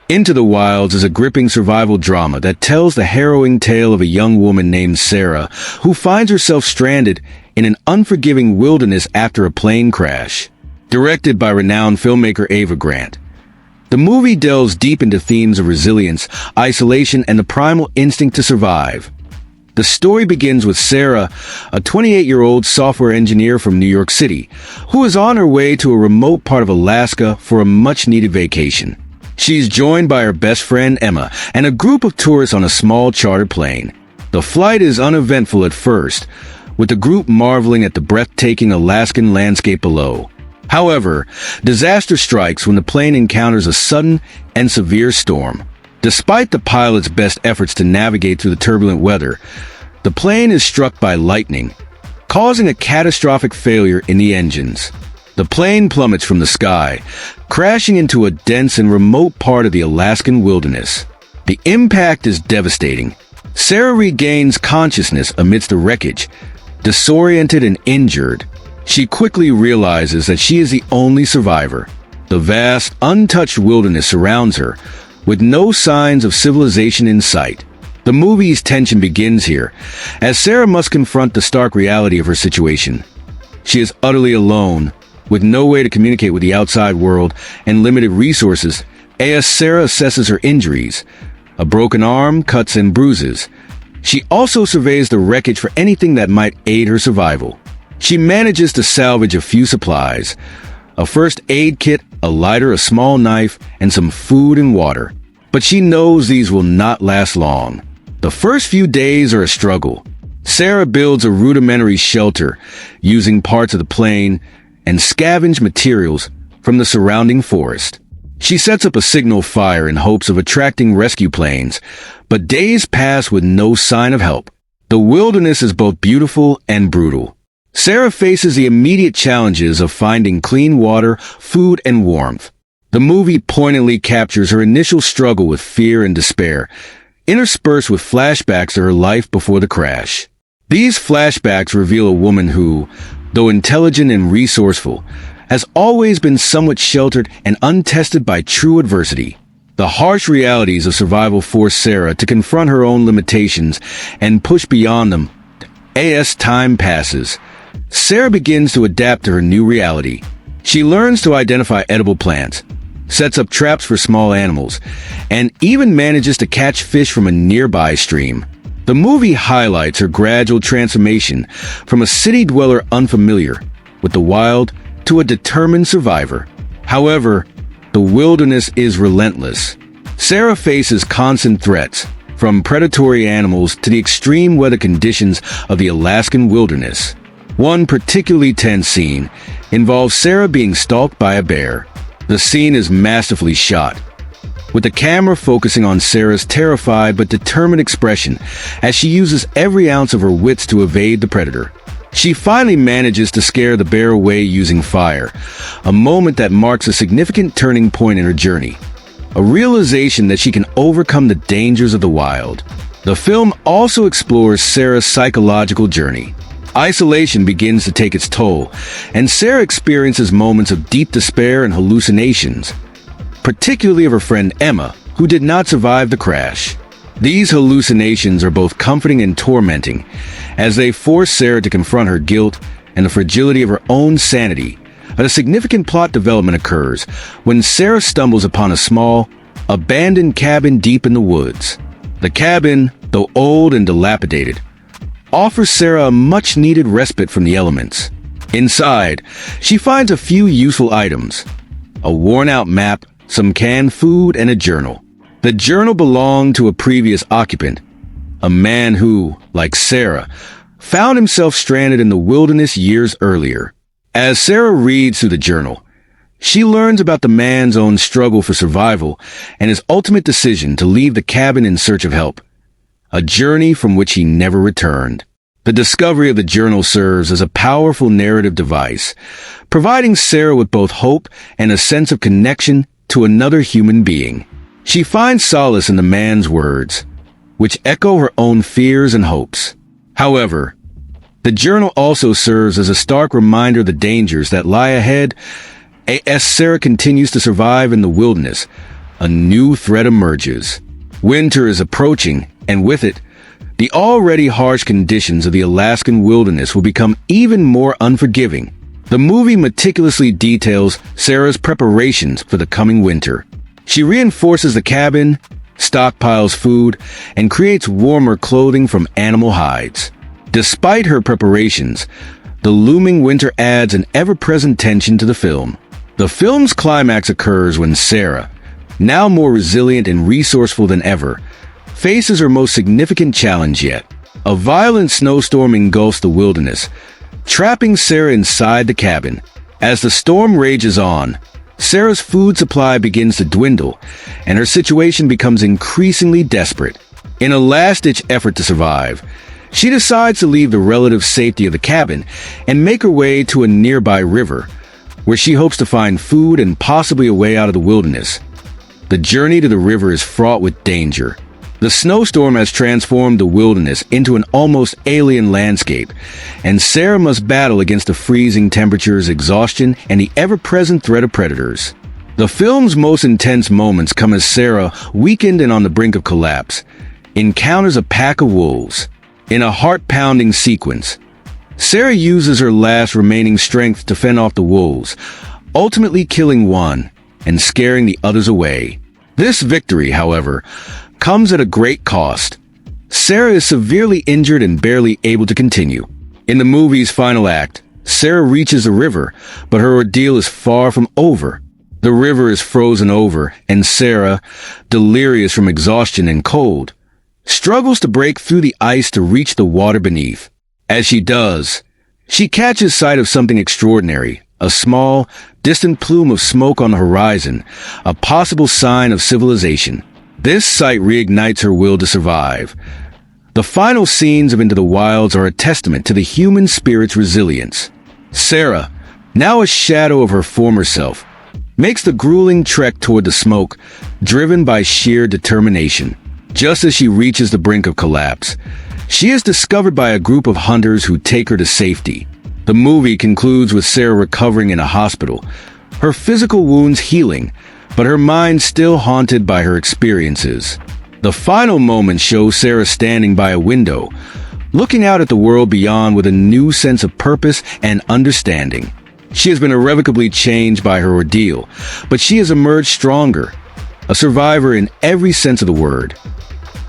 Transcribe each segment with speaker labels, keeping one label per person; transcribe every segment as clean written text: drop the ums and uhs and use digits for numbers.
Speaker 1: Into the Wilds is a gripping survival drama that tells the harrowing tale of a young woman named Sarah who finds herself stranded in an unforgiving wilderness after a plane crash. Directed by renowned filmmaker Ava Grant, the movie delves deep into themes of resilience, isolation, and the primal instinct to survive. The story begins with Sarah, a 28-year-old software engineer from New York City, who is on her way to a remote part of Alaska for a much-needed vacation. She's joined by her best friend Emma and a group of tourists on a small chartered plane. The flight is uneventful at first, with the group marveling at the breathtaking Alaskan landscape below. However, disaster strikes when the plane encounters a sudden and severe storm. Despite the pilot's best efforts to navigate through the turbulent weather, the plane is struck by lightning, causing a catastrophic failure in the engines. The plane plummets from the sky, crashing into a dense and remote part of the Alaskan wilderness. The impact is devastating. Sarah regains consciousness amidst the wreckage, disoriented and injured. She quickly realizes that she is the only survivor. The vast, untouched wilderness surrounds her, with no signs of civilization in sight. The movie's tension begins here, as Sarah must confront the stark reality of her situation. She is utterly alone, with no way to communicate with the outside world and limited resources, as Sarah assesses her injuries, a broken arm, cuts and bruises. She also surveys the wreckage for anything that might aid her survival. She manages to salvage a few supplies, a first aid kit, a lighter, a small knife, and some food and water. But she knows these will not last long. The first few days are a struggle. Sarah builds a rudimentary shelter using parts of the plane and scavenge materials from the surrounding forest. She sets up a signal fire in hopes of attracting rescue planes, but days pass with no sign of help. The wilderness is both beautiful and brutal. Sarah faces the immediate challenges of finding clean water, food, and warmth. The movie poignantly captures her initial struggle with fear and despair, interspersed with flashbacks to her life before the crash. These flashbacks reveal a woman who, though intelligent and resourceful, has always been somewhat sheltered and untested by true adversity. The harsh realities of survival force Sarah to confront her own limitations and push beyond them. As time passes, Sarah begins to adapt to her new reality. She learns to identify edible plants, sets up traps for small animals, and even manages to catch fish from a nearby stream. The movie highlights her gradual transformation from a city dweller unfamiliar with the wild to a determined survivor. However, the wilderness is relentless. Sarah faces constant threats, from predatory animals to the extreme weather conditions of the Alaskan wilderness. One particularly tense scene involves Sarah being stalked by a bear. The scene is masterfully shot, with the camera focusing on Sarah's terrified but determined expression as she uses every ounce of her wits to evade the predator. She finally manages to scare the bear away using fire, a moment that marks a significant turning point in her journey, a realization that she can overcome the dangers of the wild. The film also explores Sarah's psychological journey. Isolation begins to take its toll, and Sarah experiences moments of deep despair and hallucinations, particularly of her friend Emma, who did not survive the crash. These hallucinations are both comforting and tormenting, as they force Sarah to confront her guilt and the fragility of her own sanity. A significant plot development occurs when Sarah stumbles upon a small, abandoned cabin deep in the woods. The cabin, though old and dilapidated, offers Sarah a much-needed respite from the elements. Inside, she finds a few useful items: a worn-out map, some canned food, and a journal. The journal belonged to a previous occupant, a man who, like Sarah, found himself stranded in the wilderness years earlier. As Sarah reads through the journal, she learns about the man's own struggle for survival and his ultimate decision to leave the cabin in search of help, a journey from which he never returned. The discovery of the journal serves as a powerful narrative device, providing Sarah with both hope and a sense of connection to another human being. She finds solace in the man's words, which echo her own fears and hopes. However, the journal also serves as a stark reminder of the dangers that lie ahead as Sarah continues to survive in the wilderness, a new threat emerges. Winter is approaching, and with it, the already harsh conditions of the Alaskan wilderness will become even more unforgiving. The movie meticulously details Sarah's preparations for the coming winter. She reinforces the cabin, stockpiles food, and creates warmer clothing from animal hides. Despite her preparations, the looming winter adds an ever-present tension to the film. The film's climax occurs when Sarah, now more resilient and resourceful than ever, faces her most significant challenge yet. A violent snowstorm engulfs the wilderness, trapping Sarah inside the cabin. As the storm rages on, Sarah's food supply begins to dwindle, and her situation becomes increasingly desperate. In a last-ditch effort to survive, she decides to leave the relative safety of the cabin and make her way to a nearby river, where she hopes to find food and possibly a way out of the wilderness. The journey to the river is fraught with danger. The snowstorm has transformed the wilderness into an almost alien landscape, and Sarah must battle against the freezing temperatures, exhaustion, and the ever-present threat of predators. The film's most intense moments come as Sarah, weakened and on the brink of collapse, encounters a pack of wolves. In a heart-pounding sequence, Sarah uses her last remaining strength to fend off the wolves, ultimately killing one and scaring the others away. This victory, however, comes at a great cost. Sarah is severely injured and barely able to continue. In the movie's final act, Sarah reaches the river, but her ordeal is far from over. The river is frozen over, and Sarah, delirious from exhaustion and cold, struggles to break through the ice to reach the water beneath. As she does, she catches sight of something extraordinary, a small, distant plume of smoke on the horizon, a possible sign of civilization. This sight reignites her will to survive. The final scenes of Into the Wilds are a testament to the human spirit's resilience. Sarah, now a shadow of her former self, makes the grueling trek toward the smoke, driven by sheer determination. Just as she reaches the brink of collapse, she is discovered by a group of hunters who take her to safety. The movie concludes with Sarah recovering in a hospital, her physical wounds healing, but her mind still haunted by her experiences. The final moment shows Sarah standing by a window, looking out at the world beyond with a new sense of purpose and understanding. She has been irrevocably changed by her ordeal, but she has emerged stronger, a survivor in every sense of the word.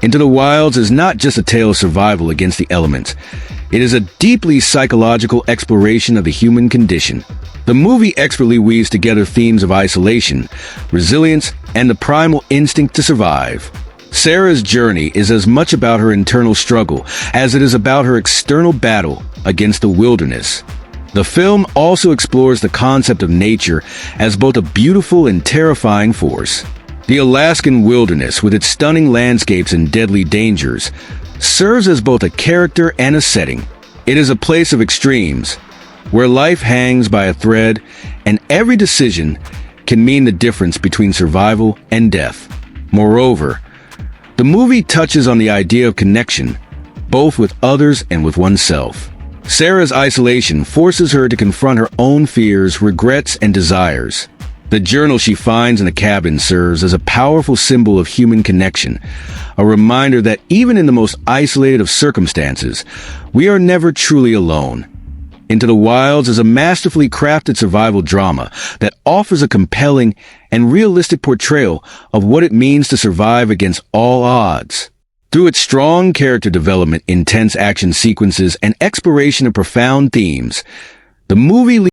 Speaker 1: Into the Wilds is not just a tale of survival against the elements. It is a deeply psychological exploration of the human condition. The movie expertly weaves together themes of isolation, resilience, and the primal instinct to survive. Sarah's journey is as much about her internal struggle as it is about her external battle against the wilderness. The film also explores the concept of nature as both a beautiful and terrifying force. The Alaskan wilderness, with its stunning landscapes and deadly dangers, serves as both a character and a setting. It is a place of extremes, where life hangs by a thread, and every decision can mean the difference between survival and death. Moreover, the movie touches on the idea of connection, both with others and with oneself. Sarah's isolation forces her to confront her own fears, regrets, and desires. The journal she finds in the cabin serves as a powerful symbol of human connection, a reminder that even in the most isolated of circumstances, we are never truly alone. Into the Wilds is a masterfully crafted survival drama that offers a compelling and realistic portrayal of what it means to survive against all odds. Through its strong character development, intense action sequences, and exploration of profound themes, the movie